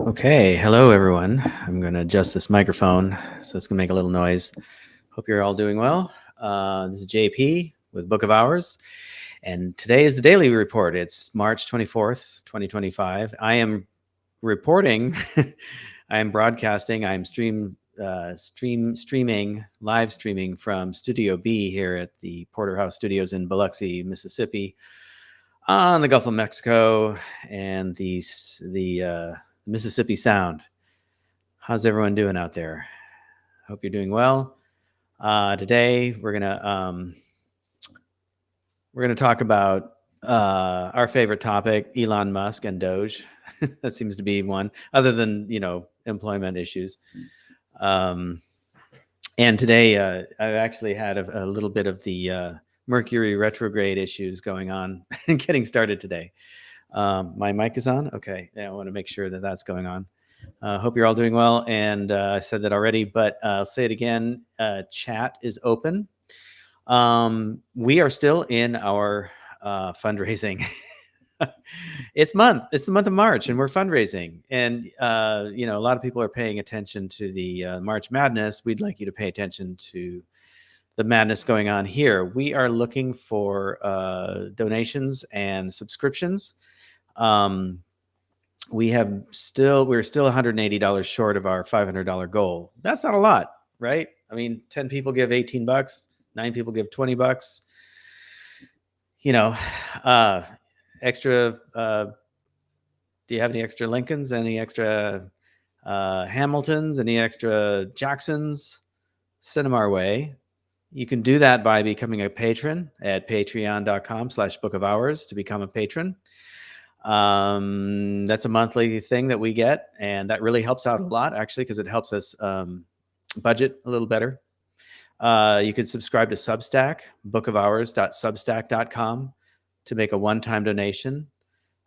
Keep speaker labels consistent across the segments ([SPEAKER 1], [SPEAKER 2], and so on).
[SPEAKER 1] Okay, hello everyone. I'm going to adjust this microphone so it's going to make a little noise. Hope you're all doing well. This is JP with Book of Hours, and today is the daily report. It's March 24th, 2025. I am reporting, I am broadcasting, I'm live streaming from Studio B here at the Porterhouse Studios in Biloxi, Mississippi, on the Gulf of Mexico and the Mississippi Sound. How's everyone doing out there? Hope you're doing well. Today we're gonna talk about our favorite topic, Elon Musk and DOGE. That seems to be one, other than employment issues. And today I actually had a little bit of the Mercury retrograde issues going on and getting started today. My mic is on. Okay. Yeah, I want to make sure that that's going on. Hope you're all doing well. And I said that already, but I'll say it again. Chat is open. We are still in our fundraising. It's the month of March, and we're fundraising. And a lot of people are paying attention to the March Madness. We'd like you to pay attention to the madness going on here. We are looking for donations and subscriptions. We're still $180 short of our $500 goal. That's not a lot, right? I mean, 10 people give $18, 9 people give $20. Extra. Do you have any extra Lincolns? Any extra Hamiltons? Any extra Jacksons? Send them our way. You can do that by becoming a patron at patreon.com/bookofhours to become a patron. That's a monthly thing that we get, and that really helps out a lot, actually, because it helps us budget a little better. You can subscribe to Substack, bookofours.substack.com, to make a one-time donation,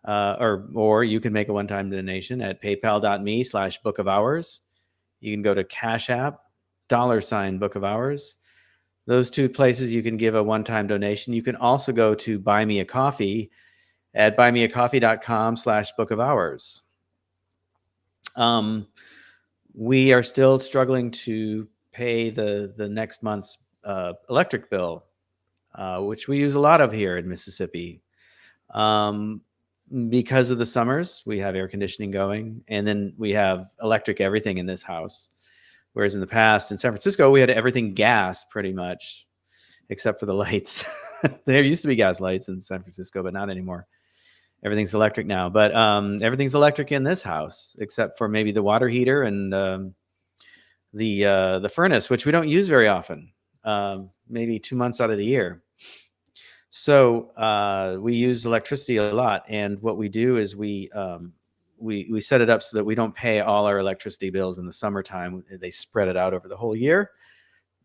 [SPEAKER 1] or you can make a one-time donation at paypal.me/bookofhours. You can go to CashApp, $bookofhours. Those two places you can give a one-time donation. You can also go to Buy Me a Coffee at buymeacoffee.com/bookofhours. We are still struggling to pay the next month's electric bill, which we use a lot of here in Mississippi. Because of the summers, we have air conditioning going, and then we have electric everything in this house. Whereas in the past in San Francisco, we had everything gas pretty much, except for the lights. There used to be gas lights in San Francisco, but not anymore. Everything's electric now. But everything's electric in this house, except for maybe the water heater and the furnace, which we don't use very often, maybe 2 months out of the year. So we use electricity a lot. And what we do is we set it up so that we don't pay all our electricity bills in the summertime. They spread it out over the whole year,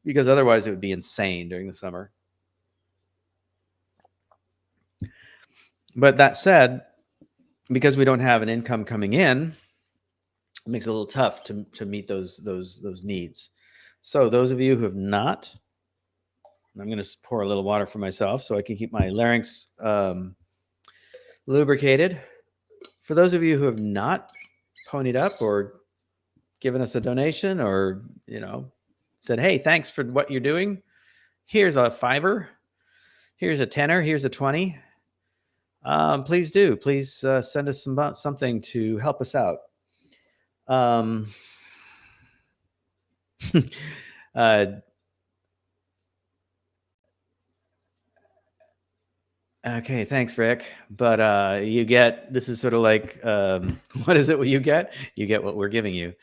[SPEAKER 1] because otherwise it would be insane during the summer. But that said, because we don't have an income coming in, it makes it a little tough to meet those needs. So those of you who have not, I'm going to pour a little water for myself so I can keep my larynx lubricated. For those of you who have not ponied up or given us a donation, or said, hey, thanks for what you're doing, here's a $5, here's a $10, here's a $20. Please send us something to help us out. Okay, thanks, Rick. But this is sort of like, what is it what you get? You get what we're giving you.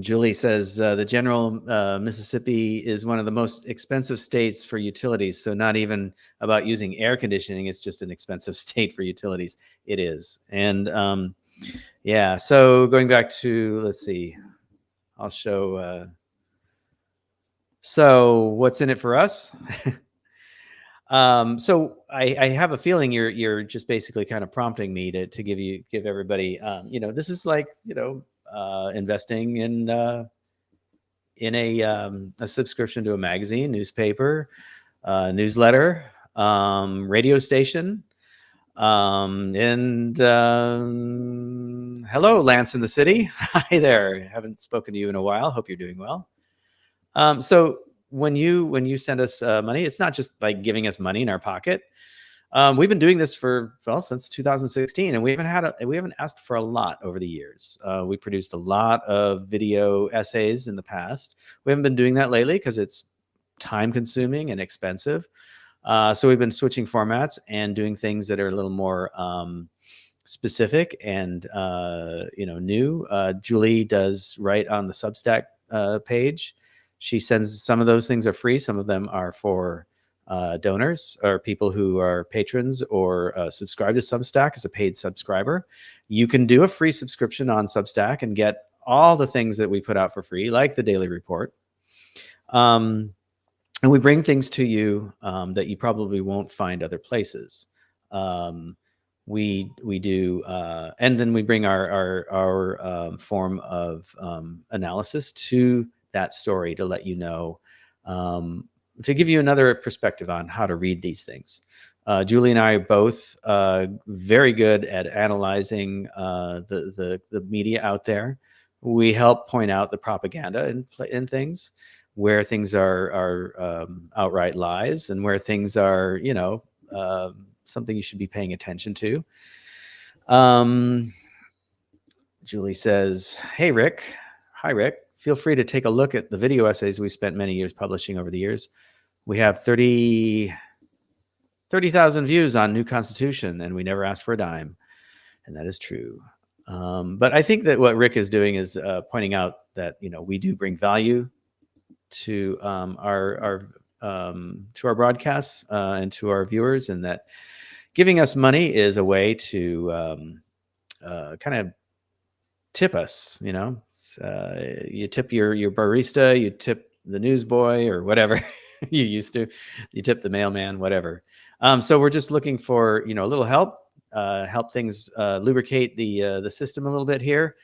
[SPEAKER 1] Julie says, the general Mississippi is one of the most expensive states for utilities. So not even about using air conditioning. It's just an expensive state for utilities. It is. And yeah, so going back to, let's see, I'll show. So what's in it for us? So I have a feeling you're just basically kind of prompting me to give everybody, this is like, investing in a subscription to a magazine, newspaper, newsletter, radio station, and Hello, Lance in the city. Hi there. Haven't spoken to you in a while. Hope you're doing well. So when you send us money, it's not just like giving us money in our pocket. We've been doing this since 2016, and we haven't asked for a lot over the years. We produced a lot of video essays in the past. We haven't been doing that lately because it's time consuming and expensive. So we've been switching formats and doing things that are a little more specific and new. Julie does write on the Substack page. She sends some of those things are free. Some of them are for donors or people who are patrons or subscribe to Substack as a paid subscriber. You can do a free subscription on Substack and get all the things that we put out for free, like the daily report. And we bring things to you that you probably won't find other places. We do, and then we bring our form of analysis to that story to let you know, to give you another perspective on how to read these things. Julie and I are both very good at analyzing the media out there. We help point out the propaganda in things, where things are outright lies and where things are, something you should be paying attention to. Julie says, "Hey, Rick." Hi, Rick. Feel free to take a look at the video essays we spent many years publishing over the years. We have 30,000 views on New Constitution, and we never asked for a dime. And that is true. But I think that what Rick is doing is pointing out that, we do bring value to our broadcasts and to our viewers, and that giving us money is a way to kind of tip us. You tip your barista, you tip the newsboy or whatever you used to, you tip the mailman, whatever. So we're just looking for a little help things lubricate the system a little bit here.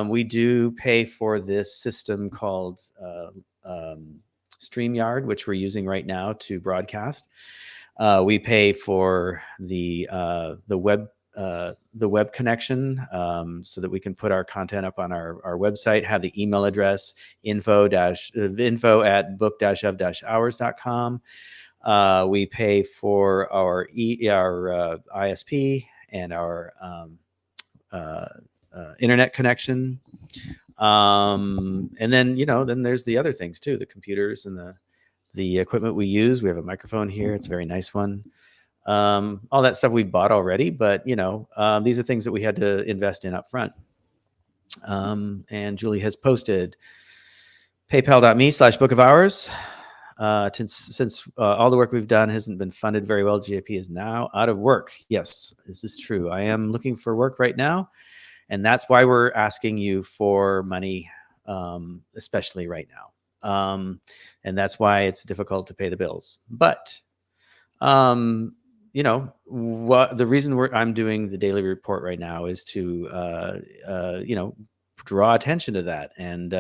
[SPEAKER 1] We do pay for this system called StreamYard, which we're using right now to broadcast. We pay for the web connection so that we can put our content up on our website, have the email address info@book-of-hours.com. We pay for our ISP and our internet connection. And then, then there's the other things too, the computers and the equipment we use. We have a microphone here. It's a very nice one. All that stuff we bought already, but these are things that we had to invest in up front. And Julie has posted paypal.me/bookofhours. Since all the work we've done hasn't been funded very well, GAP is now out of work. Yes, this is true. I am looking for work right now, and that's why we're asking you for money, especially right now. And that's why it's difficult to pay the bills. But the reason I'm doing the daily report right now is to draw attention to that. And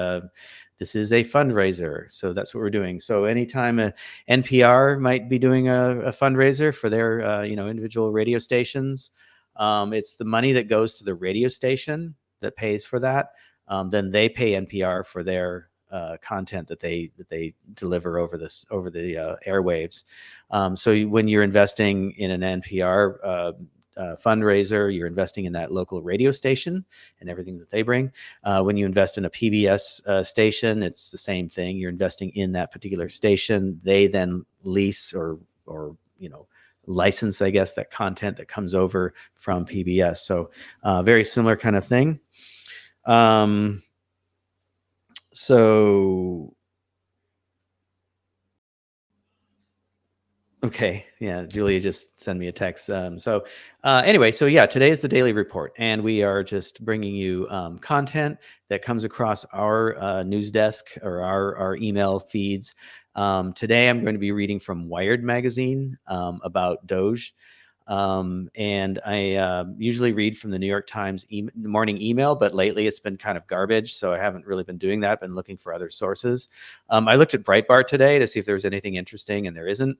[SPEAKER 1] this is a fundraiser, so that's what we're doing. So anytime NPR might be doing a fundraiser for their individual radio stations, it's the money that goes to the radio station that pays for that. Then they pay NPR for their content that they deliver over the airwaves. So when you're investing in an NPR fundraiser, you're investing in that local radio station and everything that they bring. When you invest in a PBS station, it's the same thing. You're investing in that particular station. They then lease or license, I guess, that content that comes over from PBS. So very similar kind of thing. Okay. Yeah. Julia just sent me a text. Anyway, today is the daily report, and we are just bringing you content that comes across our news desk or our email feeds. Today, I'm going to be reading from Wired magazine about DOGE. And I usually read from the New York Times morning email, but lately it's been kind of garbage, so I haven't really been doing that. I've been looking for other sources. I looked at Breitbart today to see if there was anything interesting, and there isn't.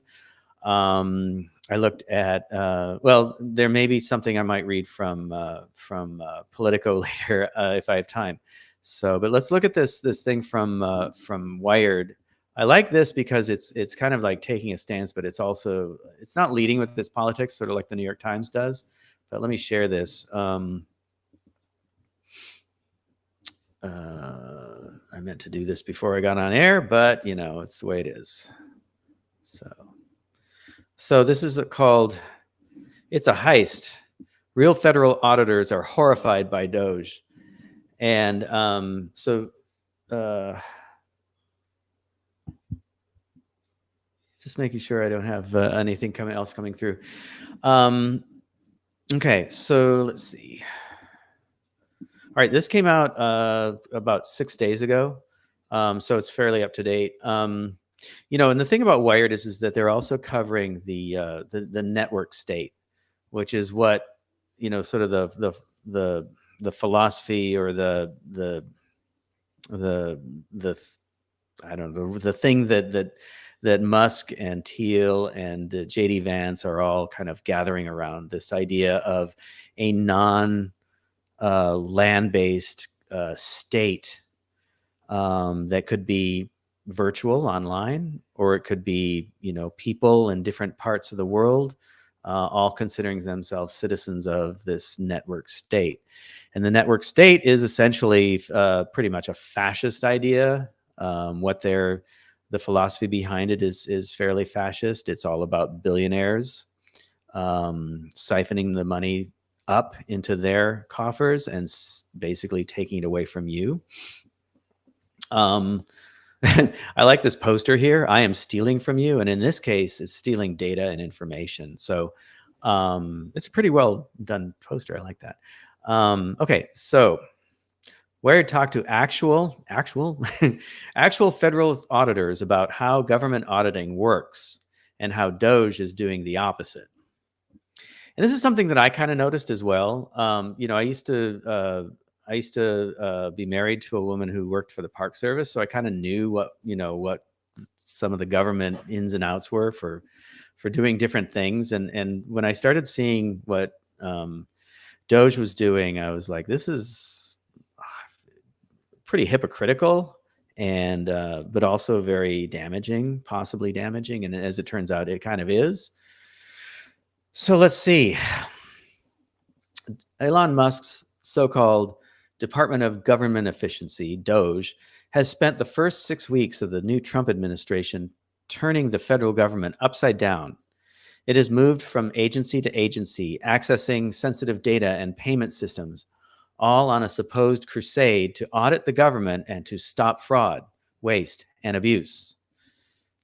[SPEAKER 1] I looked at, well, there may be something I might read from Politico later if I have time. So, but let's look at this thing from Wired. I like this because it's kind of like taking a stance, but it's not leading with this politics, sort of like the New York Times does. But let me share this. I meant to do this before I got on air, but it's the way it is. So this is called, it's a heist. Real federal auditors are horrified by DOGE. And just making sure I don't have anything else coming through. Okay, so let's see. All right, this came out about 6 days ago, so it's fairly up to date. And the thing about Wired is that they're also covering the network state, which is what sort of the philosophy or the I don't know, the thing that Musk and Thiel and JD Vance are all kind of gathering around, this idea of a land-based state that could be virtual online, or it could be people in different parts of the world, all considering themselves citizens of this network state. And the network state is essentially pretty much a fascist idea. The philosophy behind it is fairly fascist. It's all about billionaires siphoning the money up into their coffers and basically taking it away from you. I like this poster here. I am stealing from you. And in this case, it's stealing data and information. So it's a pretty well done poster. I like that. Okay, so where to talk to actual federal auditors about how government auditing works and how DOGE is doing the opposite. And this is something that I kind of noticed as well. I used to be married to a woman who worked for the Park Service, so I kind of knew what some of the government ins and outs were for doing different things. And when I started seeing what DOGE was doing, I was like, this is pretty hypocritical and but also very damaging, possibly damaging. And as it turns out, it kind of is. So let's see. Elon Musk's so-called Department of Government Efficiency, DOGE, has spent the first 6 weeks of the new Trump administration turning the federal government upside down. It has moved from agency to agency, accessing sensitive data and payment systems, all on a supposed crusade to audit the government and to stop fraud, waste, and abuse.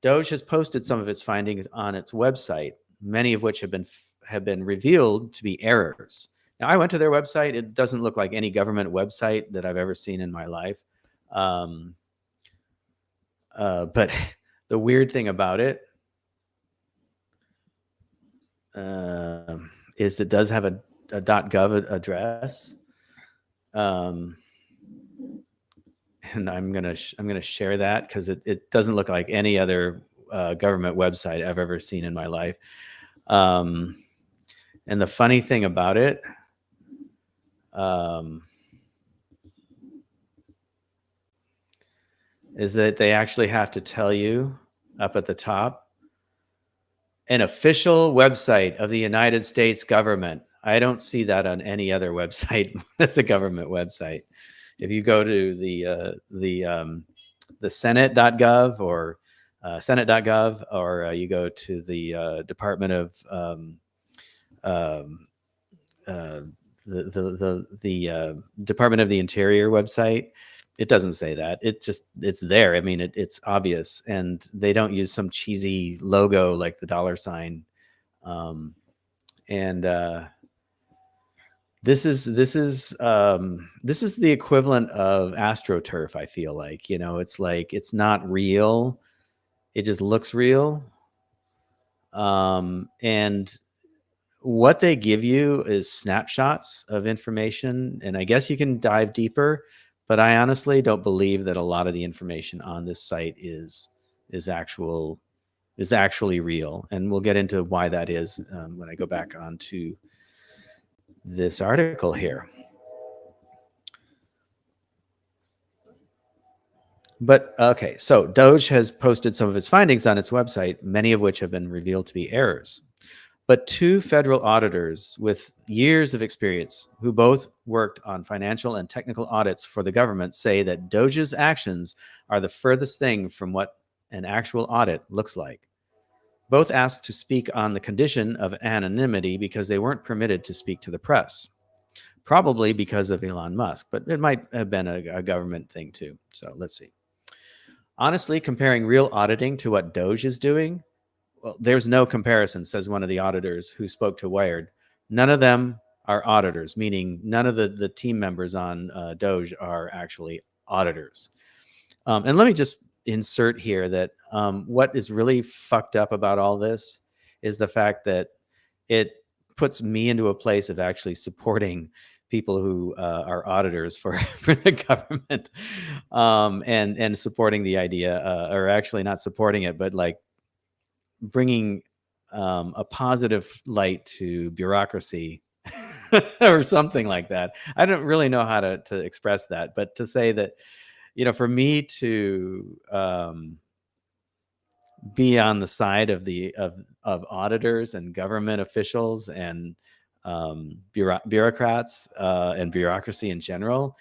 [SPEAKER 1] DOGE has posted some of its findings on its website, many of which have been revealed to be errors. Now, I went to their website. It doesn't look like any government website that I've ever seen in my life. But the weird thing about it is it does have a .gov address. And I'm gonna share that because it doesn't look like any other government website I've ever seen in my life. And the funny thing about it, is that they actually have to tell you up at the top, an official website of the United States government. I don't see that on any other website that's a government website. If you go to the Senate.gov or Senate.gov, or you go to the Department of the Department of the Interior website, it doesn't say that. It's there. I mean, it's obvious, and they don't use some cheesy logo like the $sign. This is the equivalent of AstroTurf. I feel like, it's like, it's not real. It just looks real. And what they give you is snapshots of information, and I guess you can dive deeper, but I honestly don't believe that a lot of the information on this site is actual is actually real. And we'll get into why that is when I go back onto this article here. But okay, so DOGE has posted some of its findings on its website, many of which have been revealed to be errors. But two federal auditors with years of experience, who both worked on financial and technical audits for the government, say that DOGE's actions are the furthest thing from what an actual audit looks like. Both asked to speak on the condition of anonymity because they weren't permitted to speak to the press, probably because of Elon Musk, but it might have been a government thing too. So let's see. Honestly, comparing real auditing to what DOGE is doing, well, there's no comparison, says one of the auditors who spoke to Wired. None of them are auditors, meaning none of the team members on DOGE are actually auditors. And let me just insert here that what is really fucked up about all this is the fact that it puts me into a place of actually supporting people who are auditors for the government, and supporting the idea, or actually not supporting it, but like bringing a positive light to bureaucracy or something like that. I don't really know how to express that, but to say that, for me to be on the side of of auditors and government officials and bureaucrats and bureaucracy in general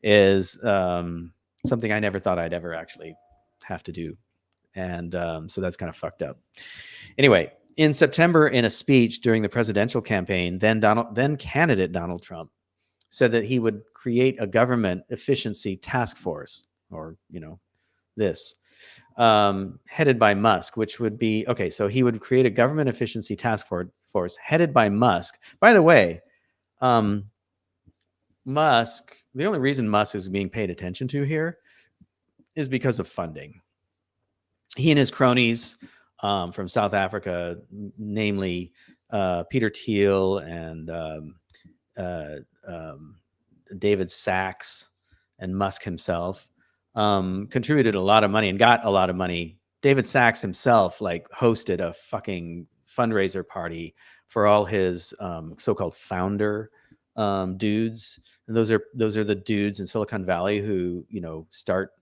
[SPEAKER 1] is something I never thought I'd ever actually have to do. And so that's kind of fucked up. Anyway, in September, in a speech during the presidential campaign, then candidate Donald Trump said that he would create a government efficiency task force, or this, headed by Musk, which would be okay. So he would create a government efficiency task force headed by Musk. By the way, Musk. The only reason Musk is being paid attention to here is because of funding. He and his cronies from South Africa, namely Peter Thiel and David Sachs and Musk himself, contributed a lot of money and got a lot of money. David Sachs himself hosted a fucking fundraiser party for all his so-called founder dudes. And those are the dudes in Silicon Valley who start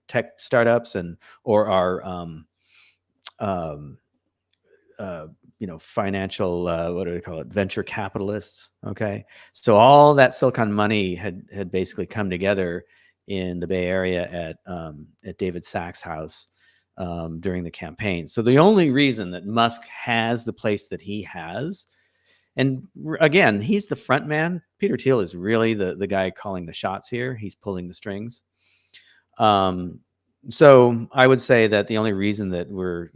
[SPEAKER 1] tech startups or are financial what do they call it, venture capitalists. Okay, so all that Silicon money had basically come together in the Bay Area at David Sachs' house during the campaign. So the only reason that Musk has the place that he has, and again, he's the front man. Peter Thiel is really the guy calling the shots here. He's pulling the strings. So I would say that the only reason that we're,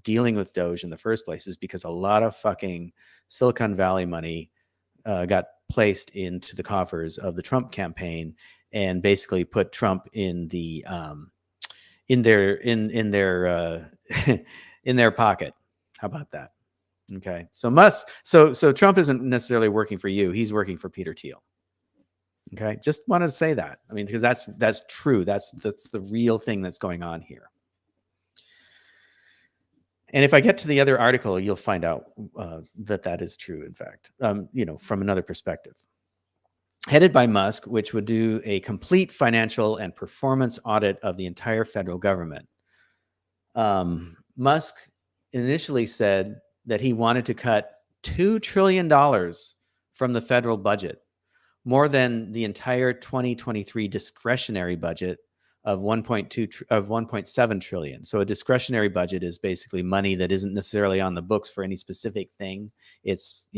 [SPEAKER 1] dealing with DOGE in the first place is because a lot of fucking Silicon Valley money got placed into the coffers of the Trump campaign and basically put Trump in the in their in their pocket. How about that? Okay. So Trump isn't necessarily working for you. He's working for Peter Thiel. Okay. Just wanted to say that. I mean, because that's true. That's the real thing that's going on here. And if I get to the other article, you'll find out that is true, in fact, from another perspective. Headed by Musk, which would do a complete financial and performance audit of the entire federal government. Musk initially said that he wanted to cut $2 trillion from the federal budget, more than the entire 2023 discretionary budget of 1.7 trillion. So a discretionary budget is basically money that isn't necessarily on the books for any specific thing. It's,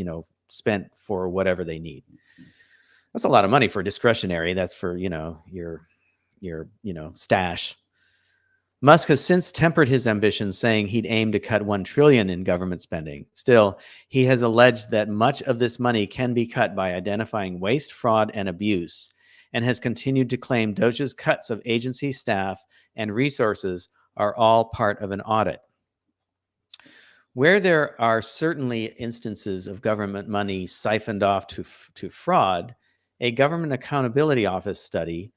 [SPEAKER 1] spent for whatever they need. That's a lot of money for discretionary. That's for, your stash. Musk has since tempered his ambitions, saying he'd aim to cut 1 trillion in government spending. Still, he has alleged that much of this money can be cut by identifying waste, fraud, and abuse, and has continued to claim DOGE's cuts of agency staff and resources are all part of an audit. Where there are certainly instances of government money siphoned off to fraud, a Government Accountability Office study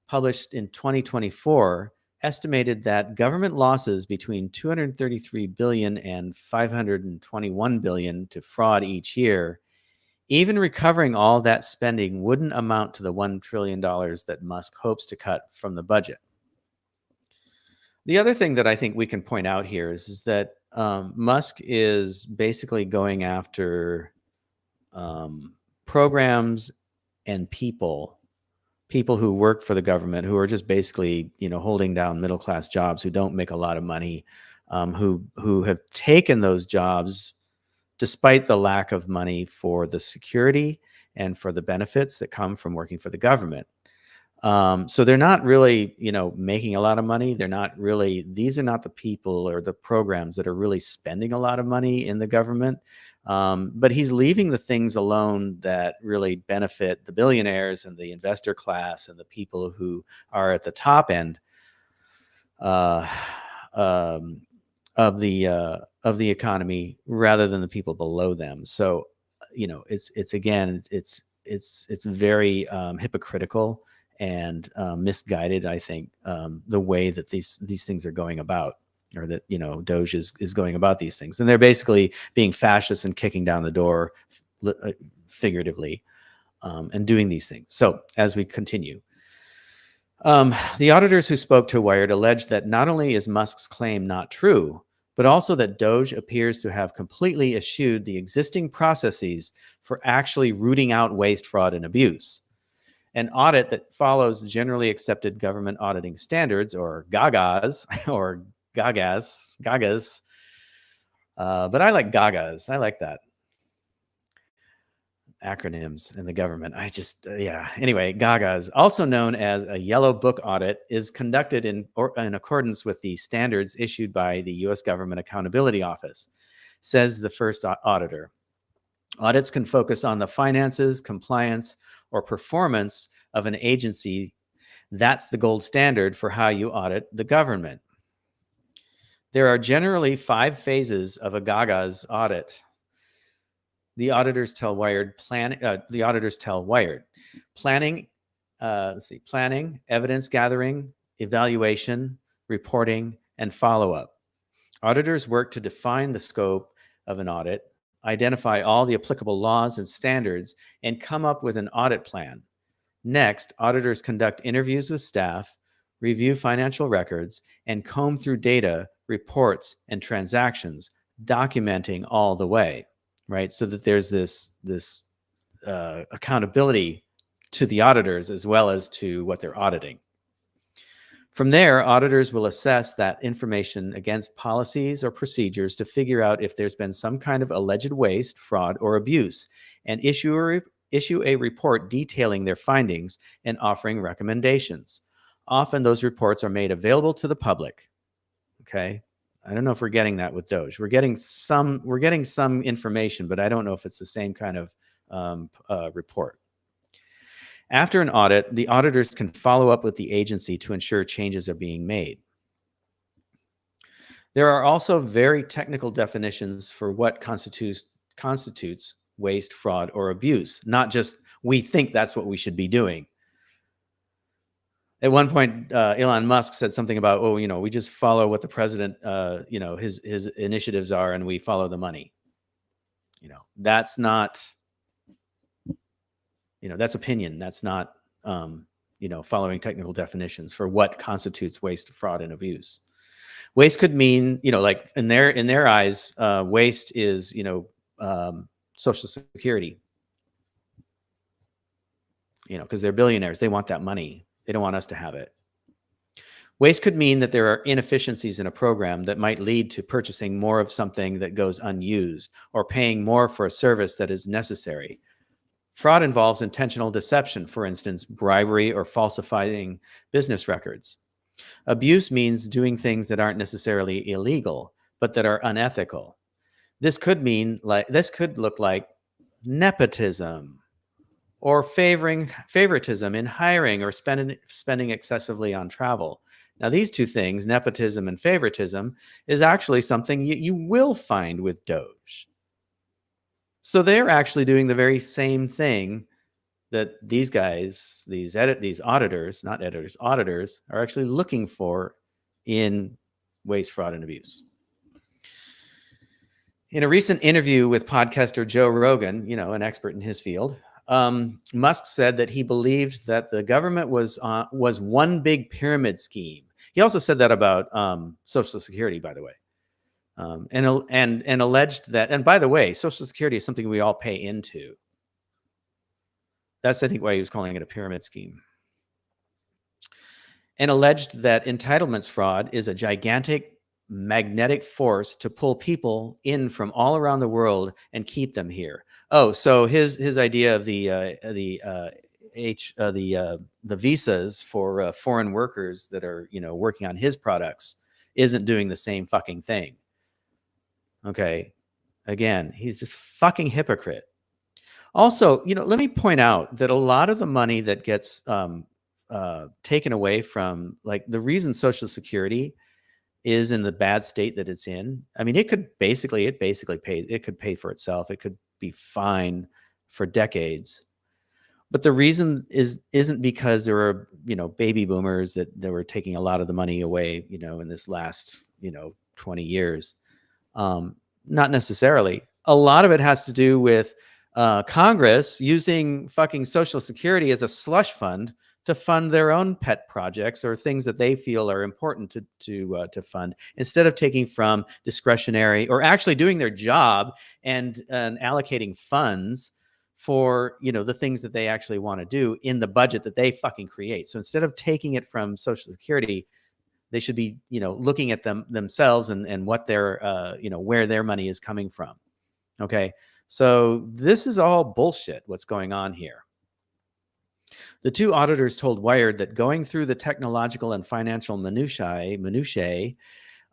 [SPEAKER 1] published in 2024 estimated that government losses between 233 billion and 521 billion to fraud each year, even recovering all that spending wouldn't amount to the $1 trillion that Musk hopes to cut from the budget. The other thing that I think we can point out here is that Musk is basically going after programs and people who work for the government, who are just basically, holding down middle-class jobs, who don't make a lot of money, who have taken those jobs despite the lack of money for the security and for the benefits that come from working for the government. So they're not really, making a lot of money. These are not the people or the programs that are really spending a lot of money in the government. But he's leaving the things alone that really benefit the billionaires and the investor class and the people who are at the top end of the economy, rather than the people below them. So, it's very hypocritical and misguided, I think, the way that these things are going about, or that DOGE is going about these things, and they're basically being fascist and kicking down the door, figuratively, and doing these things. So as we continue, the auditors who spoke to Wired alleged that not only is Musk's claim not true, but also that DOGE appears to have completely eschewed the existing processes for actually rooting out waste, fraud, and abuse. An audit that follows generally accepted government auditing standards, or GAGAs, or Gagas. But I like Gagas. I like that. Acronyms in the government. Anyway, GAGAs, also known as a yellow book audit, is conducted in accordance with the standards issued by the U.S. Government Accountability Office, says the first auditor. Audits can focus on the finances, compliance, or performance of an agency. That's the gold standard for how you audit the government. There are generally 5 phases of a GAGA's audit. The auditors tell Wired. Planning, evidence gathering, evaluation, reporting, and follow-up. Auditors work to define the scope of an audit, identify all the applicable laws and standards, and come up with an audit plan. Next, auditors conduct interviews with staff, review financial records, and comb through data, reports, and transactions, documenting all the way, right? So that there's this accountability to the auditors as well as to what they're auditing. From there, auditors will assess that information against policies or procedures to figure out if there's been some kind of alleged waste, fraud, or abuse, and issue a report detailing their findings and offering recommendations. Often those reports are made available to the public. Okay. I don't know if we're getting that with DOGE. We're getting some information, but I don't know if it's the same kind of report. After an audit, the auditors can follow up with the agency to ensure changes are being made. There are also very technical definitions for what constitutes waste, fraud, or abuse, not just we think that's what we should be doing. At one point, Elon Musk said something about, we just follow what the president, his initiatives are, and we follow the money. That's not, that's opinion. That's not, following technical definitions for what constitutes waste, fraud, and abuse. Waste could mean, like in their eyes, waste is, Social Security. Because they're billionaires, they want that money. They don't want us to have it. Waste could mean that there are inefficiencies in a program that might lead to purchasing more of something that goes unused, or paying more for a service that is necessary. Fraud involves intentional deception, for instance, bribery or falsifying business records. Abuse means doing things that aren't necessarily illegal, but that are unethical. This could look like nepotism, or favoritism in hiring, or spending excessively on travel. Now, these two things, nepotism and favoritism, is actually something you will find with DOGE. So they're actually doing the very same thing that these guys, these auditors, not editors, auditors, are actually looking for in waste, fraud, and abuse. In a recent interview with podcaster Joe Rogan, an expert in his field, Musk said that he believed that the government was one big pyramid scheme. He also said that about Social Security, by the way, and alleged that. And by the way, Social Security is something we all pay into. That's, I think, why he was calling it a pyramid scheme. And alleged that entitlements fraud is a gigantic magnetic force to pull people in from all around the world and keep them here. Oh, so his idea of the visas for foreign workers that are working on his products isn't doing the same fucking thing. Okay, again, he's just fucking hypocrite. Also, let me point out that a lot of the money that gets taken away from, like, the reason Social Security is in the bad state that it's in. I mean, it could basically pay for itself. It could be fine for decades. But the reason isn't because there were, baby boomers that were taking a lot of the money away, in this last, 20 years. Not necessarily. A lot of it has to do with Congress using fucking Social Security as a slush fund to fund their own pet projects or things that they feel are important to fund, instead of taking from discretionary or actually doing their job and allocating funds for the things that they actually want to do in the budget that they fucking create. So instead of taking it from Social Security, they should be looking at themselves and what their where their money is coming from. Okay, so this is all bullshit. What's going on here? The two auditors told Wired that going through the technological and financial minutiae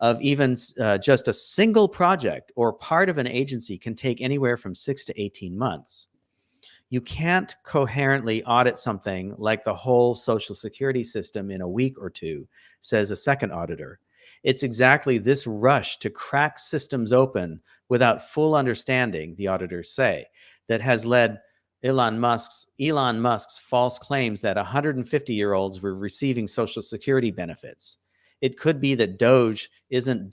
[SPEAKER 1] of even just a single project or part of an agency can take anywhere from 6 to 18 months. You can't coherently audit something like the whole Social Security system in a week or two, says a second auditor. It's exactly this rush to crack systems open without full understanding, the auditors say, that has led Elon Musk's false claims that 150-year-olds were receiving Social Security benefits. It could be that DOGE didn't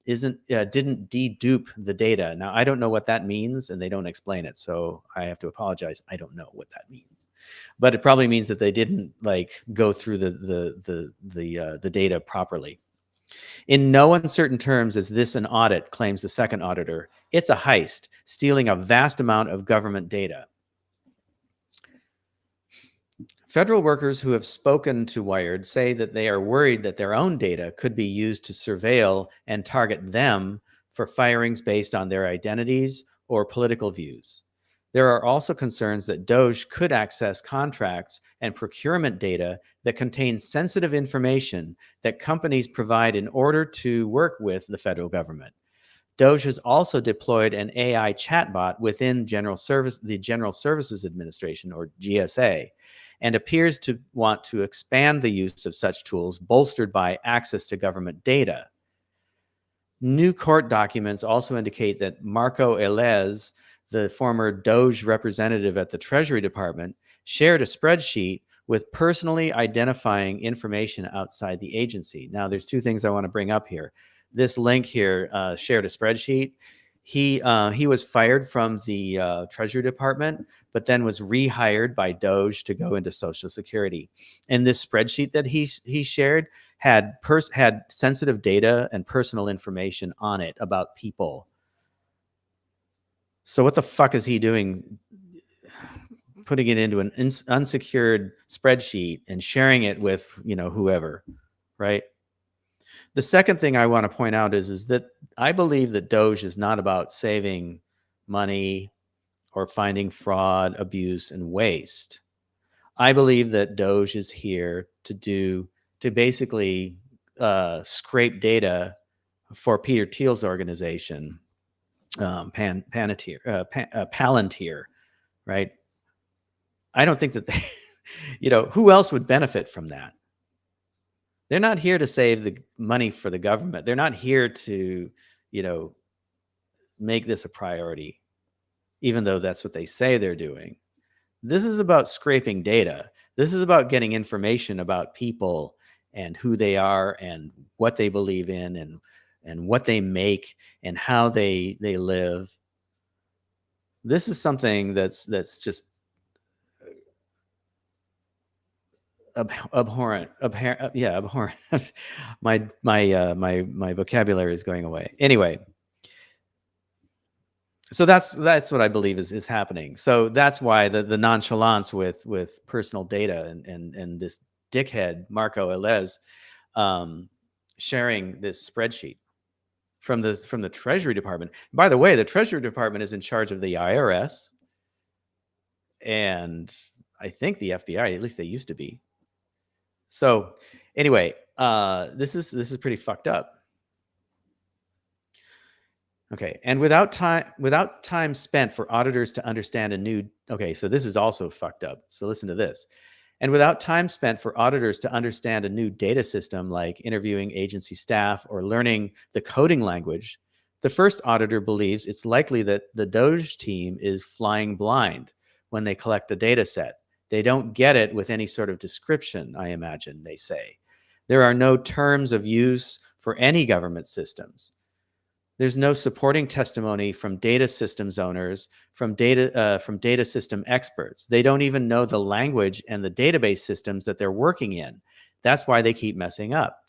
[SPEAKER 1] dedupe the data. Now, I don't know what that means, and they don't explain it, so I have to apologize. I don't know what that means, but it probably means that they didn't go through the data properly. In no uncertain terms is this an audit, claims the second auditor. It's a heist, stealing a vast amount of government data. Federal workers who have spoken to Wired say that they are worried that their own data could be used to surveil and target them for firings based on their identities or political views. There are also concerns that DOGE could access contracts and procurement data that contain sensitive information that companies provide in order to work with the federal government. DOGE has also deployed an AI chatbot within the General Services Administration, or GSA, and appears to want to expand the use of such tools, bolstered by access to government data. New court documents also indicate that Marco Elez, the former DOGE representative at the Treasury Department, shared a spreadsheet with personally identifying information outside the agency. Now, there's two things I want to bring up here. This link here shared a spreadsheet. He was fired from the Treasury Department, but then was rehired by DOGE to go into Social Security. And this spreadsheet that he shared had sensitive data and personal information on it about people. So what the fuck is he doing, putting it into an unsecured spreadsheet and sharing it with whoever, right? The second thing I want to point out is that I believe that DOGE is not about saving money or finding fraud, abuse, and waste. I believe that DOGE is here to basically scrape data for Peter Thiel's organization, Palantir, right? I don't think that they, who else would benefit from that? They're not here to save the money for the government. They're not here to, make this a priority, even though that's what they say they're doing. This is about scraping data. This is about getting information about people and who they are and what they believe in and what they make and how they live. This is something that's just abhorrent. Abhorrent. My vocabulary is going away. Anyway, so that's what I believe is happening. So that's why the nonchalance with personal data and this dickhead Marco Elez sharing this spreadsheet from the Treasury Department. By the way, the Treasury Department is in charge of the IRS and I think the FBI. At least they used to be. So anyway, this is pretty fucked up. Okay, and without time spent for auditors to understand a new. Okay, so this is also fucked up. So listen to this. And without time spent for auditors to understand a new data system like interviewing agency staff or learning the coding language, the first auditor believes it's likely that the DOGE team is flying blind when they collect a data set. They don't get it with any sort of description, I imagine, they say. There are no terms of use for any government systems. There's no supporting testimony from data systems owners, from data system experts. They don't even know the language and the database systems that they're working in. That's why they keep messing up.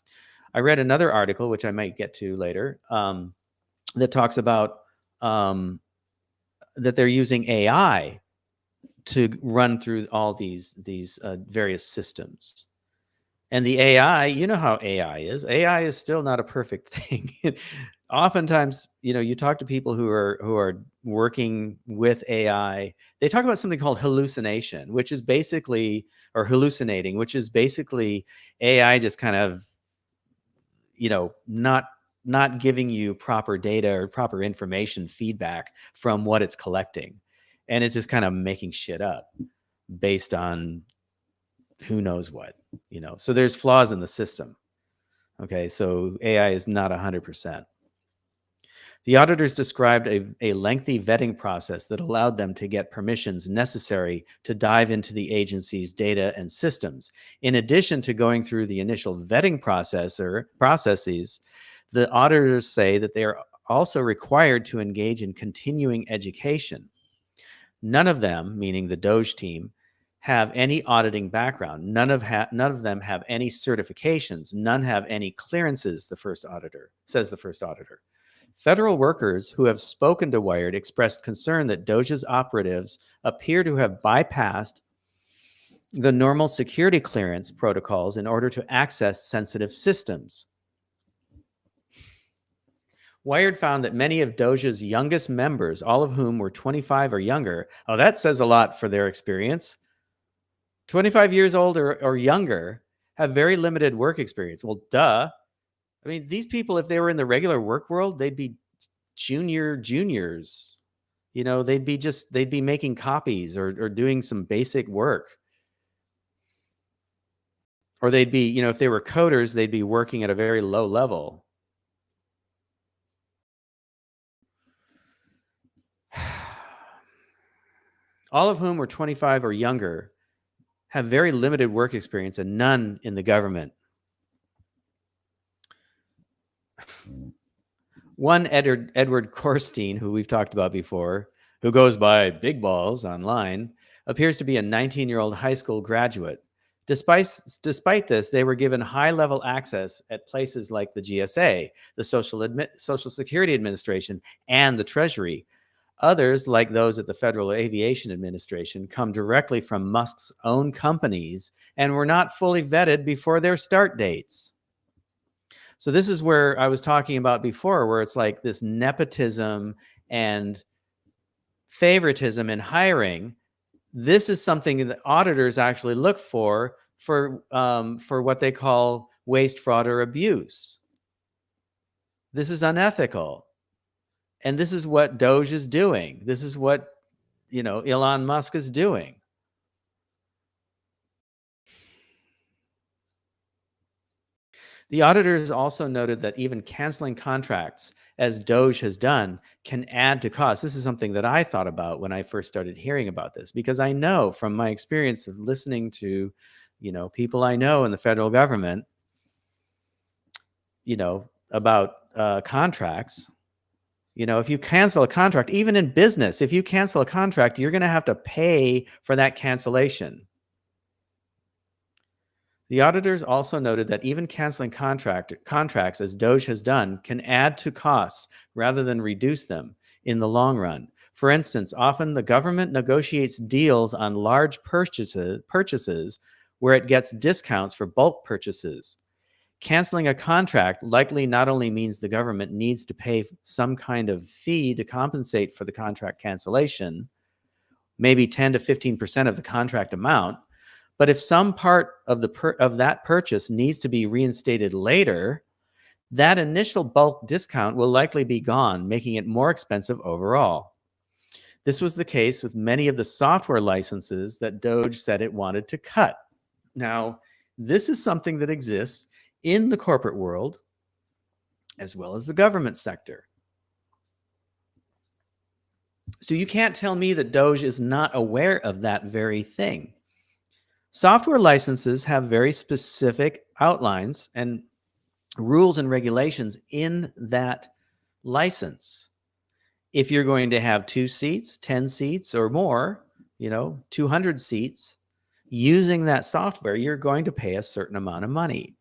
[SPEAKER 1] I read another article, which I might get to later, that talks about that they're using AI to run through all these various systems. And the AI, you know how AI is. AI is still not a perfect thing. Oftentimes, you talk to people who are working with AI. They talk about something called hallucination, which is basically, or hallucinating, which is basically AI just kind of, not giving you proper data or proper information feedback from what it's collecting, and it's just kind of making shit up based on who knows what. So there's flaws in the system. Okay, so AI is not 100%. The auditors described a lengthy vetting process that allowed them to get permissions necessary to dive into the agency's data and systems. In addition to going through the initial vetting processes, the auditors say that they are also required to engage in continuing education. None of them, meaning the DOGE team, have any auditing background. None of them have any certifications. None have any clearances, says the first auditor. Federal workers who have spoken to Wired expressed concern that DOGE's operatives appear to have bypassed the normal security clearance protocols in order to access sensitive systems. Wired found that many of DOGE's youngest members, all of whom were 25 or younger, that says a lot for their experience. 25 years old or younger have very limited work experience. Well, duh. I mean, these people, if they were in the regular work world, they'd be juniors. They'd be making copies or doing some basic work. Or they'd be, if they were coders, they'd be working at a very low level. All of whom were 25 or younger have very limited work experience and none in the government. One Edward Korstein, who we've talked about before, who goes by Big Balls online, appears to be a 19-year-old high school graduate. Despite this, they were given high-level access at places like the GSA, the Social Security Administration, and the Treasury. Others, like those at the Federal Aviation Administration, come directly from Musk's own companies and were not fully vetted before their start dates. So this is where I was talking about before, where it's like this nepotism and favoritism in hiring. This is something that auditors actually look for what they call waste, fraud, or abuse. This is unethical. And this is what DOGE is doing. This is what, Elon Musk is doing. The auditors also noted that even canceling contracts, as DOGE has done, can add to costs. This is something that I thought about when I first started hearing about this, because I know from my experience of listening to, people I know in the federal government, about contracts. If you cancel a contract, even in business, if you cancel a contract, you're going to have to pay for that cancellation. The auditors also noted that even canceling contracts, as DOGE has done, can add to costs rather than reduce them in the long run. For instance, often the government negotiates deals on large purchases where it gets discounts for bulk purchases. Canceling a contract likely not only means the government needs to pay some kind of fee to compensate for the contract cancellation, maybe 10 to 15% of the contract amount, but if some part of that purchase needs to be reinstated later, that initial bulk discount will likely be gone, making it more expensive overall. This was the case with many of the software licenses that DOGE said it wanted to cut. Now, this is something that exists in the corporate world as well as the government sector. So you can't tell me that DOGE is not aware of that very thing. Software licenses have very specific outlines and rules and regulations in that license. If you're going to have 2 seats, 10 seats or more, 200 seats using that software, you're going to pay a certain amount of money.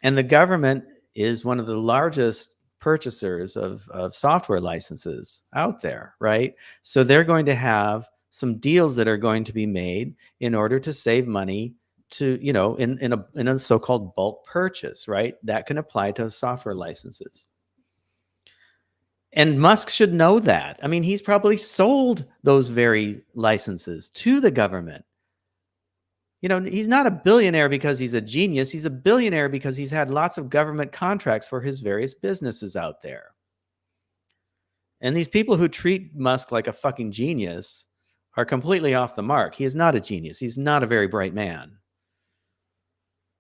[SPEAKER 1] And the government is one of the largest purchasers of software licenses out there, right? So they're going to have some deals that are going to be made in order to save money to, in a so-called bulk purchase, right? That can apply to software licenses. And Musk should know that. I mean, he's probably sold those very licenses to the government. He's not a billionaire because he's a genius. He's a billionaire because he's had lots of government contracts for his various businesses out there. And these people who treat Musk like a fucking genius are completely off the mark. He is not a genius. He's not a very bright man.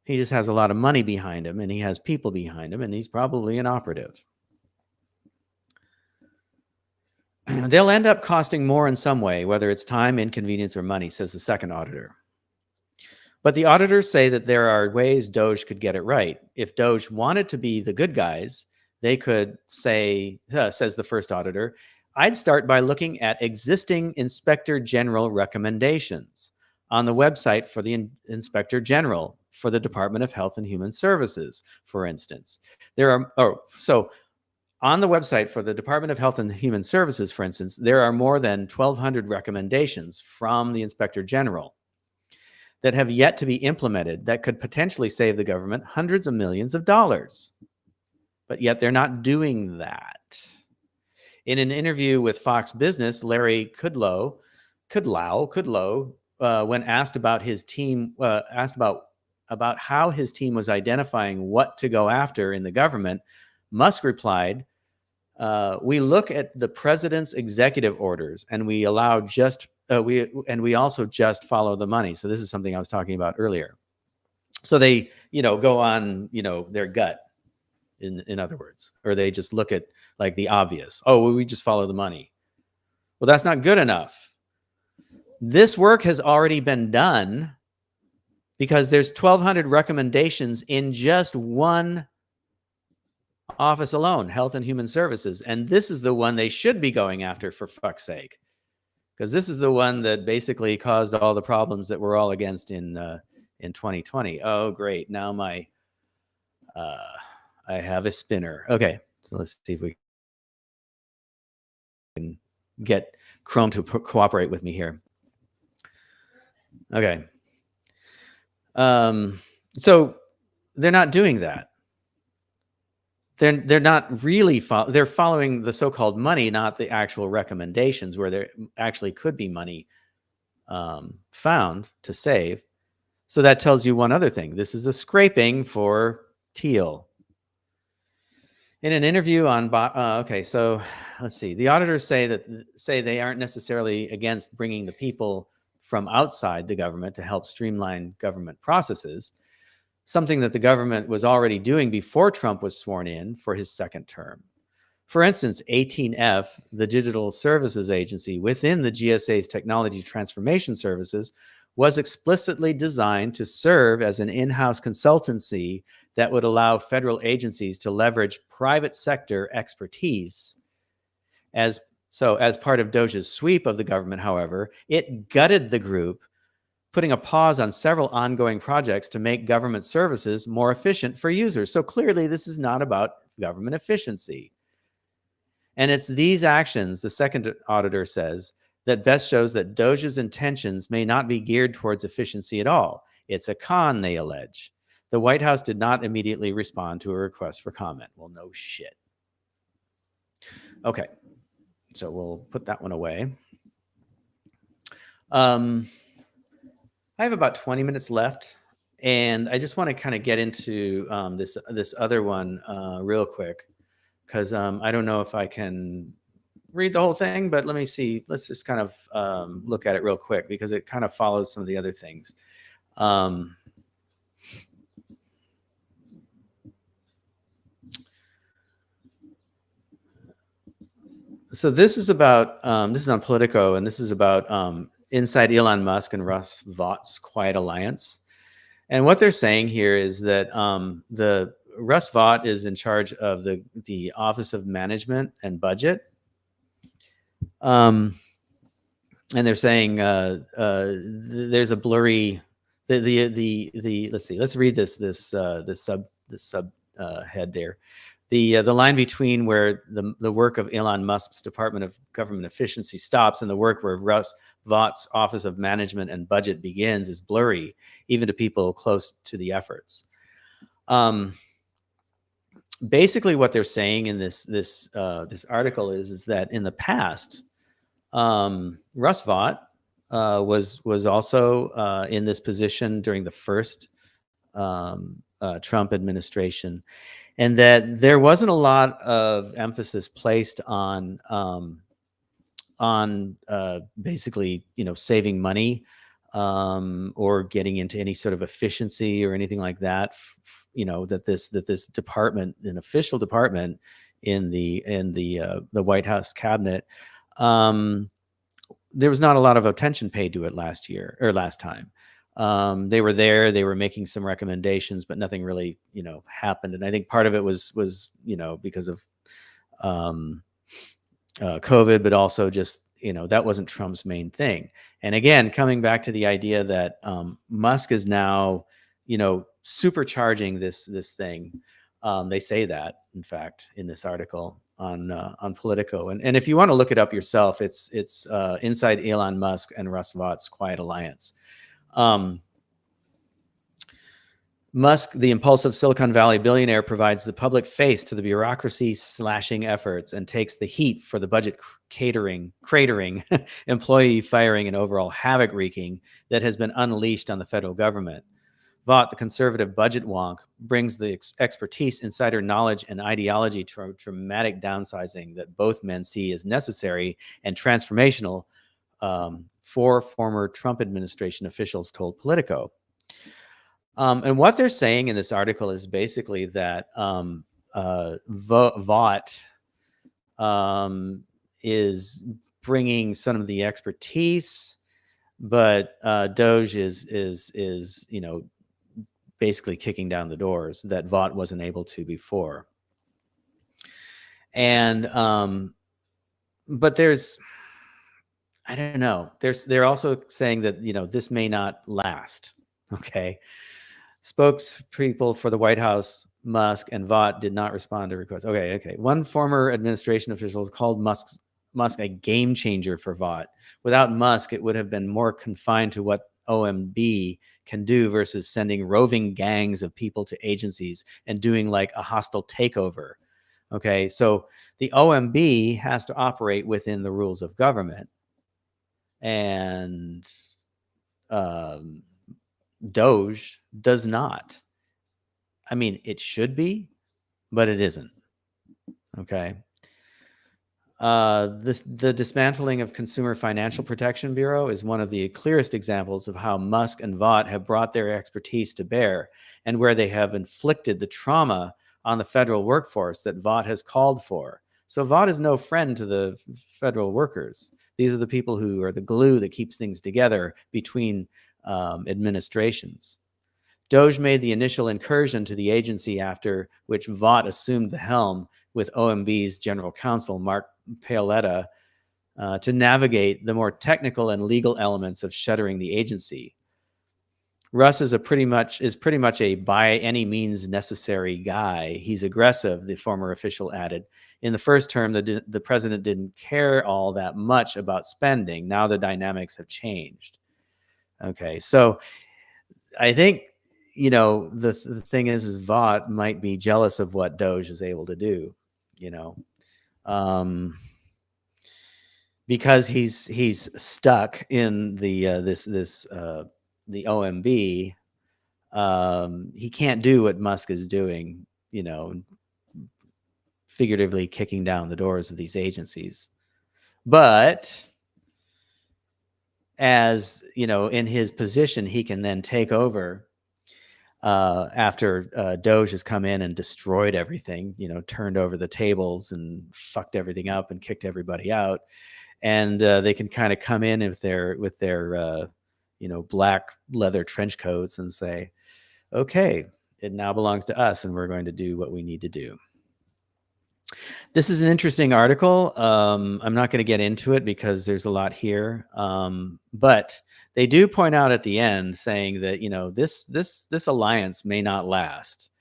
[SPEAKER 1] He just has a lot of money behind him, and he has people behind him, and he's probably an operative. They'll end up costing more in some way, whether it's time, inconvenience, or money, says the second auditor. But the auditors say that there are ways DOGE could get it right. If DOGE wanted to be the good guys, they could say, says the first auditor, I'd start by looking at existing Inspector General recommendations on the website for the Inspector General for the Department of Health and Human Services, for instance. On the website for the Department of Health and Human Services, for instance, there are more than 1,200 recommendations from the Inspector General that have yet to be implemented that could potentially save the government hundreds of millions of dollars. But yet they're not doing that. In an interview with Fox Business, Larry Kudlow, when asked about his team, about how his team was identifying what to go after in the government, Musk replied, "We look at the president's executive orders, and we allow we also just follow the money." So this is something I was talking about earlier. So they, go on, their gut, in other words, or they just look at like the obvious. Oh, well, we just follow the money. Well, that's not good enough. This work has already been done because there's 1,200 recommendations in just one office alone, Health and Human Services. And this is the one they should be going after, for fuck's sake. Because this is the one that basically caused all the problems that we're all against in 2020. Oh, great. Now I have a spinner. Okay, so let's see if we can get Chrome to cooperate with me here. Okay. So they're not doing that. They're not really they're following the so-called money, not the actual recommendations, where there actually could be money found to save. So that tells you one other thing. This is a scraping for Thiel. In an interview on okay, so let's see. The auditors say they aren't necessarily against bringing the people from outside the government to help streamline government processes, something that the government was already doing before Trump was sworn in for his second term. For instance, 18F, the digital services agency within the GSA's technology transformation services, was explicitly designed to serve as an in-house consultancy that would allow federal agencies to leverage private sector expertise. As part of DOGE's sweep of the government, however, it gutted the group, putting a pause on several ongoing projects to make government services more efficient for users. So clearly, this is not about government efficiency. And it's these actions, the second auditor says, that best shows that DOGE's intentions may not be geared towards efficiency at all. It's a con, they allege. The White House did not immediately respond to a request for comment. Well, no shit. Okay, so we'll put that one away. I have about 20 minutes left, and I just want to kind of get into this other one real quick, because I don't know if I can read the whole thing, but let me see. Let's just kind of look at it real quick, because it kind of follows some of the other things. So this is about, this is on Politico, and this is about inside Elon Musk and Russ Vought's quiet alliance. And what they're saying here is that the Russ Vought is in charge of the Office of Management and Budget. And they're saying there's a blurry, let's see, let's read this sub head there. The line between where the work of Elon Musk's Department of Government Efficiency stops and the work where Russ Vought's Office of Management and Budget begins is blurry, even to people close to the efforts. Basically, what they're saying in this article is that in the past, Russ Vought was also in this position during the first Trump administration, and that there wasn't a lot of emphasis placed on basically, saving money or getting into any sort of efficiency or anything like that. That this department, an official department in the White House cabinet, there was not a lot of attention paid to it last time. They were there, they were making some recommendations, but nothing really, happened. And I think part of it was because of COVID, but also just, that wasn't Trump's main thing. And again, coming back to the idea that Musk is now, supercharging this thing. They say that, in fact, in this article on Politico. And if you want to look it up yourself, it's inside Elon Musk and Russ Vought's quiet alliance. Musk, the impulsive Silicon Valley billionaire, provides the public face to the bureaucracy slashing efforts and takes the heat for the budget cratering, employee firing, and overall havoc wreaking that has been unleashed on the federal government. Vought, the conservative budget wonk, brings the expertise, insider knowledge, and ideology to a dramatic downsizing that both men see as necessary and transformational, for former Trump administration officials told Politico. And what they're saying in this article is basically that Vought is bringing some of the expertise, but DOGE is basically kicking down the doors that Vought wasn't able to before. And but I don't know. They're also saying that this may not last. Okay. Spokespeople for the White House, Musk, and Vought did not respond to requests. Okay. One former administration official called Musk a game changer for Vought. Without Musk, it would have been more confined to what OMB can do versus sending roving gangs of people to agencies and doing like a hostile takeover. Okay, so the OMB has to operate within the rules of government, and DOGE does not. I mean, it should be, but it isn't. Okay. The dismantling of Consumer Financial Protection Bureau is one of the clearest examples of how Musk and Vought have brought their expertise to bear, and where they have inflicted the trauma on the federal workforce that Vought has called for. So Vought is no friend to the federal workers. These are the people who are the glue that keeps things together between administrations. DOGE made the initial incursion to the agency, after which Vought assumed the helm with OMB's general counsel, Mark Paoletta, to navigate the more technical and legal elements of shuttering the agency. Russ is pretty much a by any means necessary guy. He's aggressive, the former official added. In the first term, the president didn't care all that much about spending. Now the dynamics have changed. Okay, so I think, the thing is Vought might be jealous of what DOGE is able to do, because he's stuck in the the OMB. He can't do what Musk is doing, figuratively kicking down the doors of these agencies. But as in his position, he can then take over after DOGE has come in and destroyed everything, turned over the tables and fucked everything up and kicked everybody out. And they can kind of come in with their black leather trench coats and say, okay, it now belongs to us, and we're going to do what we need to do. This is an interesting article. I'm not going to get into it because there's a lot here. But they do point out at the end, saying that, this alliance may not last.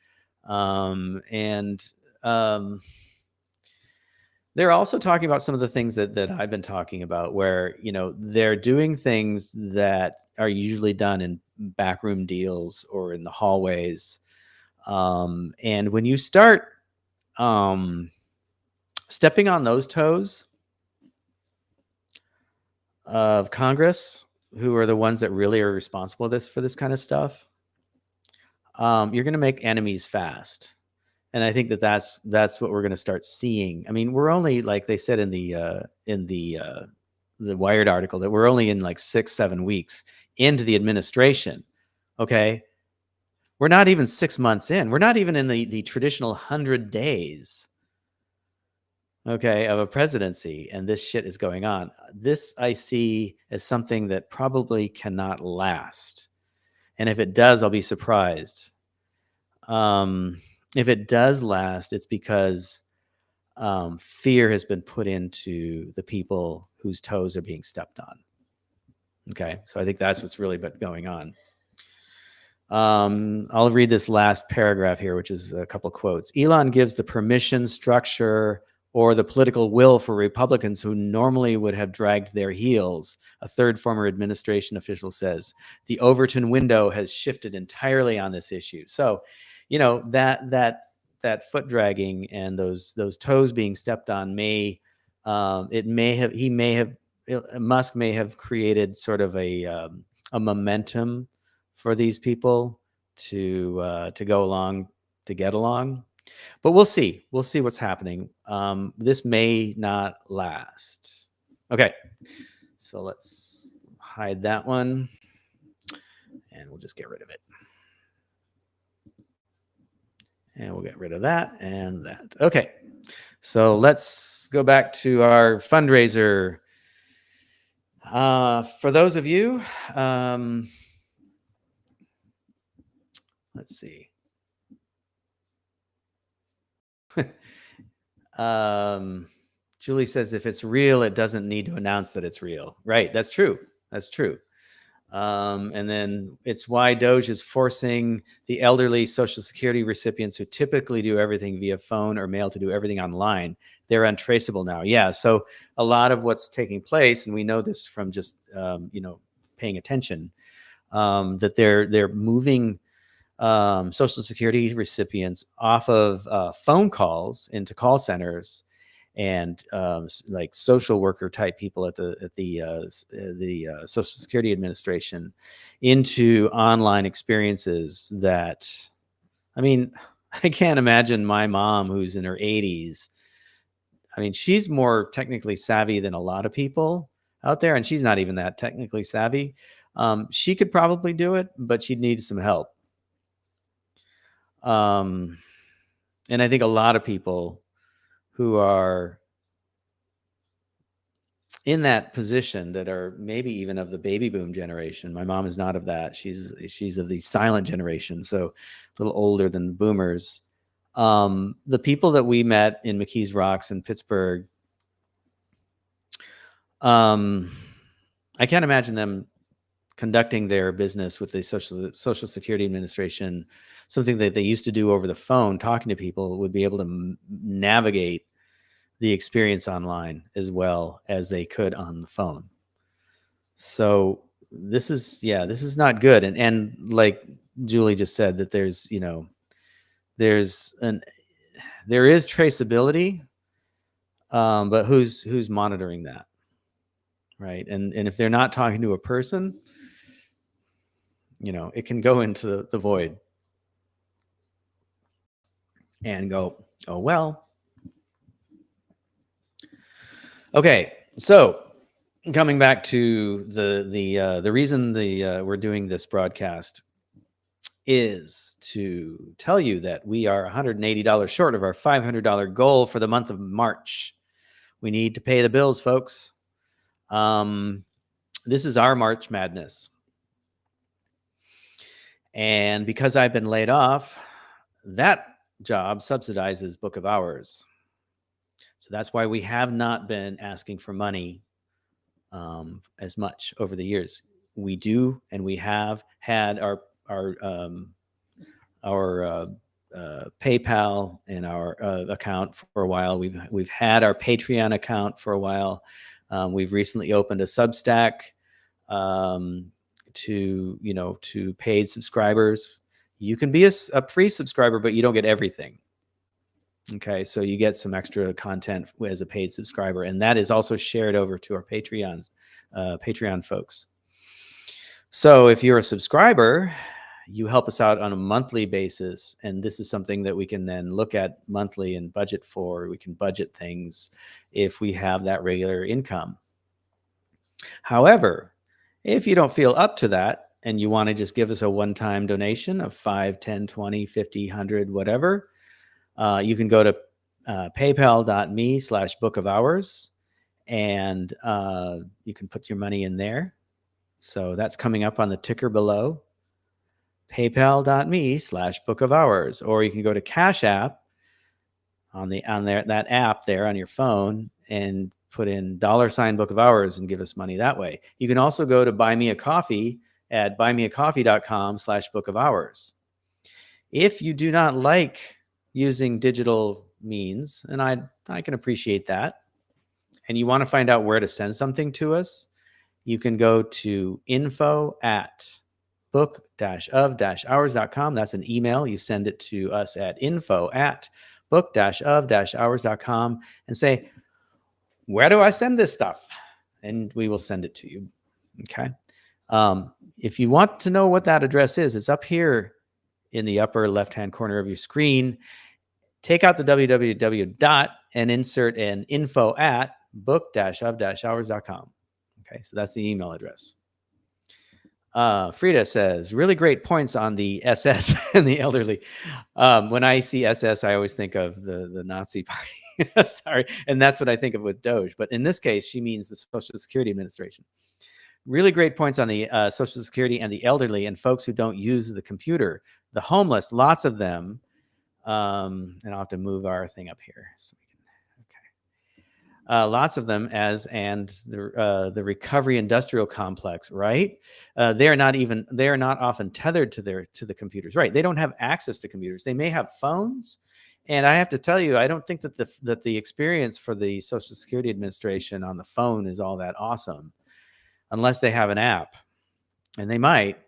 [SPEAKER 1] They're also talking about some of the things that I've been talking about, where, they're doing things that are usually done in backroom deals or in the hallways. And when you start stepping on those toes of Congress, who are the ones that really are responsible for this kind of stuff, you're going to make enemies fast. And I think that's what we're going to start seeing. I mean, we're only, like they said in the Wired article, that we're only in like 6-7 weeks into the administration. Okay. We're not even 6 months in. We're not even in the traditional 100 days, okay, of a presidency, and this shit is going on. This I see as something that probably cannot last. And if it does, I'll be surprised. If it does last, it's because fear has been put into the people whose toes are being stepped on. Okay, so I think that's what's really been going on. I'll read this last paragraph here, which is a couple quotes. Elon gives the permission, structure, or the political will for Republicans who normally would have dragged their heels, a third former administration official says. The Overton window has shifted entirely on this issue. So, that foot dragging and those toes being stepped on Musk may have created sort of a momentum for these people to go along, to get along. But we'll see what's happening. This may not last. Okay, so let's hide that one, and we'll just get rid of it. And we'll get rid of that and that. Okay, so let's go back to our fundraiser. For those of you, let's see. Julie says, if it's real, it doesn't need to announce that it's real. Right, that's true. And then it's why DOGE is forcing the elderly Social Security recipients who typically do everything via phone or mail to do everything online. They're untraceable now. Yeah, so a lot of what's taking place, and we know this from just paying attention, that they're moving Social Security recipients off of phone calls into call centers and like social worker type people at the Social Security Administration into online experiences that, I mean, I can't imagine my mom, who's in her 80s. I mean, she's more technically savvy than a lot of people out there, and she's not even that technically savvy. She could probably do it, but she'd need some help. And I think a lot of people who are in that position that are maybe even of the baby boom generation. My mom is not of that. She's of the silent generation, so a little older than boomers. The people that we met in McKees Rocks in Pittsburgh, I can't imagine them conducting their business with the Social Security Administration, something that they used to do over the phone, talking to people, would be able to navigate the experience online as well as they could on the phone. So this is not good. And like Julie just said, that there is traceability, but who's monitoring that, right? And if they're not talking to a person, it can go into the void and go, oh well. Okay, so coming back to the reason we're doing this broadcast is to tell you that we are $180 short of our $500 goal for the month of March. We need to pay the bills, folks. This is our March Madness. And because I've been laid off, that job subsidizes Book of Hours. So that's why we have not been asking for money as much over the years. We do, and we have had our PayPal and our account for a while. We've had our Patreon account for a while. We've recently opened a Substack to paid subscribers. You can be a free subscriber, but you don't get everything. Okay, so you get some extra content as a paid subscriber, and that is also shared over to our Patreon folks. So if you're a subscriber, you help us out on a monthly basis, and this is something that we can then look at monthly and budget for. We can budget things if we have that regular income. However, if you don't feel up to that and you want to just give us a one-time donation of $5, $10, $20, $50, $100, whatever, you can go to paypal.me/bookofhours, and you can put your money in there. So that's coming up on the ticker below, paypal.me/bookofhours, or you can go to CashApp on that app there on your phone and put in $ Book of Hours and give us money that way. You can also go to buy me a coffee at buymeacoffee.com/bookofhours. If you do not like using digital means, and I can appreciate that, and you want to find out where to send something to us, you can go to info@book-of-hours.com. That's an email. You send it to us at info@book-of-hours.com and say, where do I send this stuff? And we will send it to you. Okay. If you want to know what that address is, it's up here in the upper left-hand corner of your screen. Take out the www. And insert an info@book-of-hours.com. Okay, so that's the email address. Frida says, really great points on the SS and the elderly. When I see SS, I always think of the Nazi party. Sorry. And that's what I think of with DOGE. But in this case, she means the Social Security Administration. Really great points on the Social Security and the elderly and folks who don't use the computer. The homeless, lots of them. And I'll have to move our thing up here. So we can, okay. Lots of them and the recovery industrial complex, right? They are not often tethered to the computers, right? They don't have access to computers. They may have phones. And I have to tell you, I don't think that the experience for the Social Security Administration on the phone is all that awesome, unless they have an app, and they might.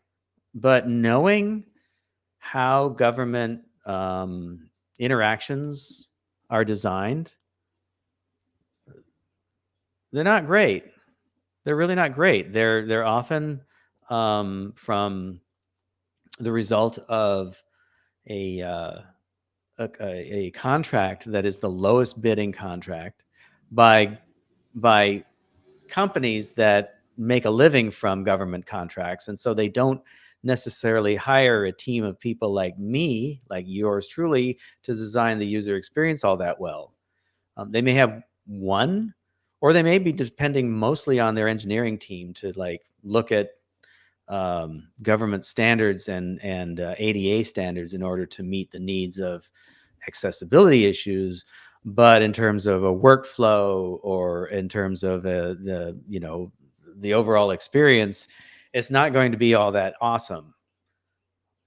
[SPEAKER 1] But knowing how government interactions are designed, they're not great. They're really not great. They're often from the result of a contract that is the lowest bidding contract by companies that make a living from government contracts, and so they don't necessarily hire a team of people like me, like yours truly, to design the user experience all that well. They may have one or they may be depending mostly on their engineering team to like look at government standards and ADA standards in order to meet the needs of accessibility issues. But in terms of a workflow or in terms of the overall experience, it's not going to be all that awesome.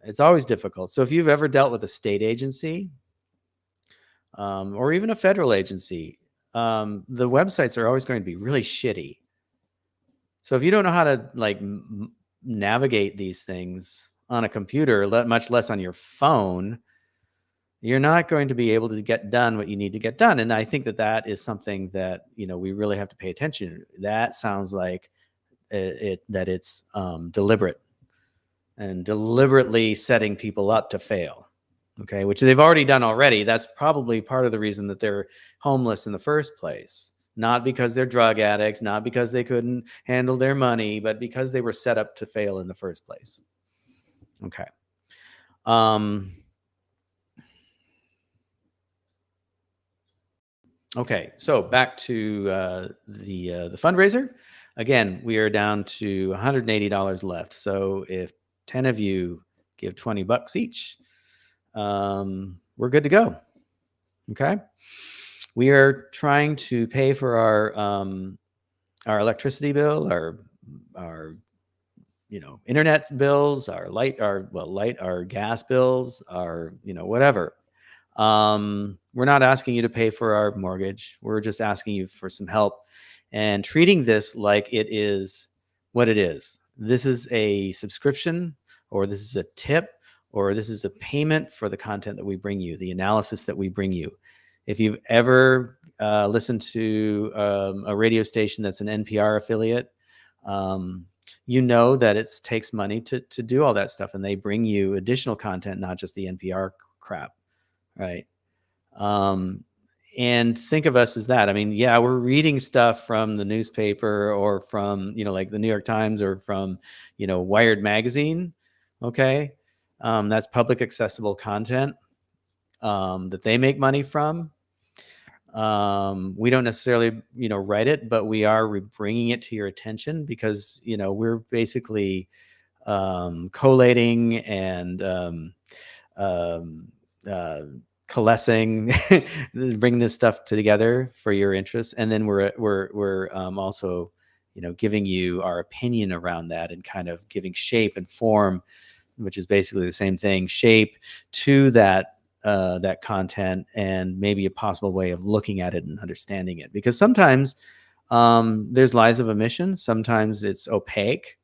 [SPEAKER 1] It's always difficult. So if you've ever dealt with a state agency or even a federal agency, the websites are always going to be really shitty. So if you don't know how to like navigate these things on a computer, much less on your phone, you're not going to be able to get done what you need to get done. And I think that that is something that, we really have to pay attention to. That sounds like that it's deliberate and deliberately setting people up to fail. Okay, which they've already done already. That's probably part of the reason that they're homeless in the first place. Not because they're drug addicts, not because they couldn't handle their money, but because they were set up to fail in the first place. Okay. Okay, so back to the fundraiser. Again, we are down to $180 left. So if 10 of you give $20 each, we're good to go. Okay. We are trying to pay for our electricity bill, our internet bills, our gas bills, our whatever. We're not asking you to pay for our mortgage. We're just asking you for some help and treating this like it is what it is. This is a subscription, or this is a tip, or this is a payment for the content that we bring you, the analysis that we bring you. If you've ever listened to a radio station that's an NPR affiliate, you know that it takes money to do all that stuff, and they bring you additional content, not just the NPR crap, right? And think of us as that. I mean, yeah, we're reading stuff from the newspaper or from, like the New York Times or from, Wired magazine. Okay. That's public accessible content that they make money from. We don't necessarily, write it, but we are bringing it to your attention because, we're basically collating and coalescing, bring this stuff together for your interests, and then we're also, giving you our opinion around that and kind of giving shape and form, which is basically the same thing, shape to that content and maybe a possible way of looking at it and understanding it. Because sometimes there's lies of omission, sometimes it's opaque,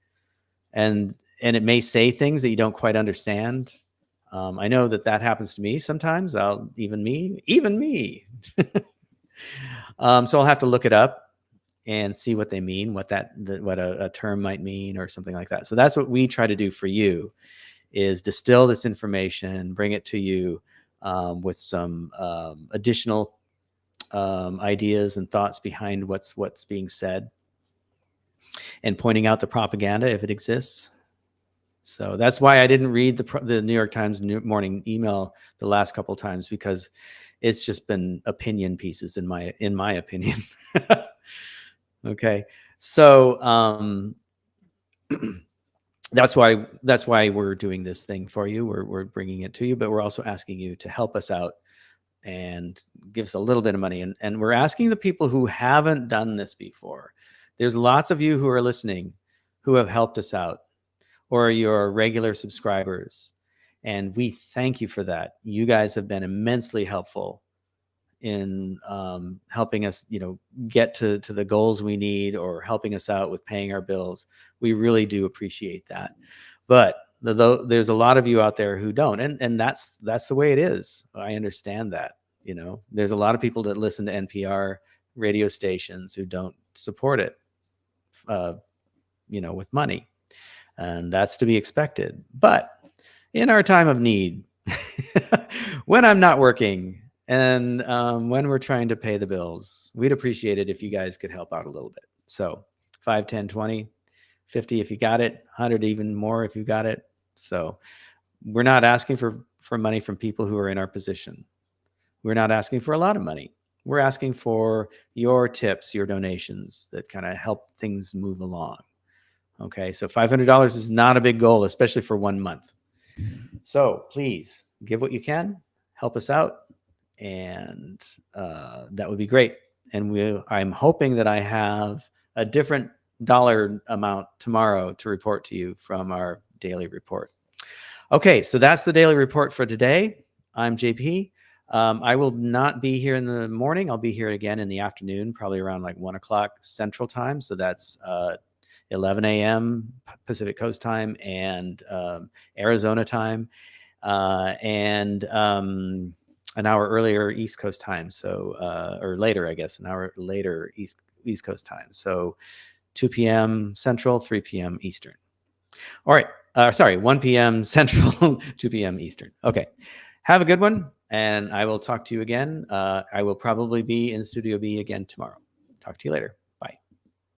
[SPEAKER 1] and it may say things that you don't quite understand. I know that happens to me sometimes. Even me. So I'll have to look it up and see what they mean, what a term might mean or something like that. So that's what we try to do for you, is distill this information, bring it to you with some additional ideas and thoughts behind what's being said, and pointing out the propaganda if it exists. So that's why I didn't read the New York Times morning email the last couple of times, because it's just been opinion pieces in my opinion. Okay, so that's why we're doing this thing for you. We're bringing it to you, but we're also asking you to help us out and give us a little bit of money. And we're asking the people who haven't done this before. There's lots of you who are listening who have helped us out, or your regular subscribers. And we thank you for that. You guys have been immensely helpful in helping us, get to the goals we need, or helping us out with paying our bills. We really do appreciate that. But there's a lot of you out there who don't, and that's the way it is. I understand that. There's a lot of people that listen to NPR radio stations who don't support it, with money. And that's to be expected. But in our time of need, when I'm not working and when we're trying to pay the bills, we'd appreciate it if you guys could help out a little bit. So 5, 10, 20, 50 if you got it, 100 even more if you got it. So we're not asking for money from people who are in our position. We're not asking for a lot of money. We're asking for your tips, your donations that kind of help things move along. Okay, so $500 is not a big goal, especially for 1 month. So please give what you can, help us out, and that would be great. And I'm hoping that I have a different dollar amount tomorrow to report to you from our daily report. Okay, so that's the daily report for today. I'm JP. I will not be here in the morning. I'll be here again in the afternoon, probably around like 1 o'clock Central Time. So that's 11 a.m. Pacific Coast time and Arizona time, and an hour earlier East Coast time. So, or later, I guess, an hour later East Coast time. So 2 p.m. Central, 3 p.m. Eastern. All right. Sorry, 1 p.m. Central, 2 p.m. Eastern. Okay. Have a good one, and I will talk to you again. I will probably be in Studio B again tomorrow. Talk to you later.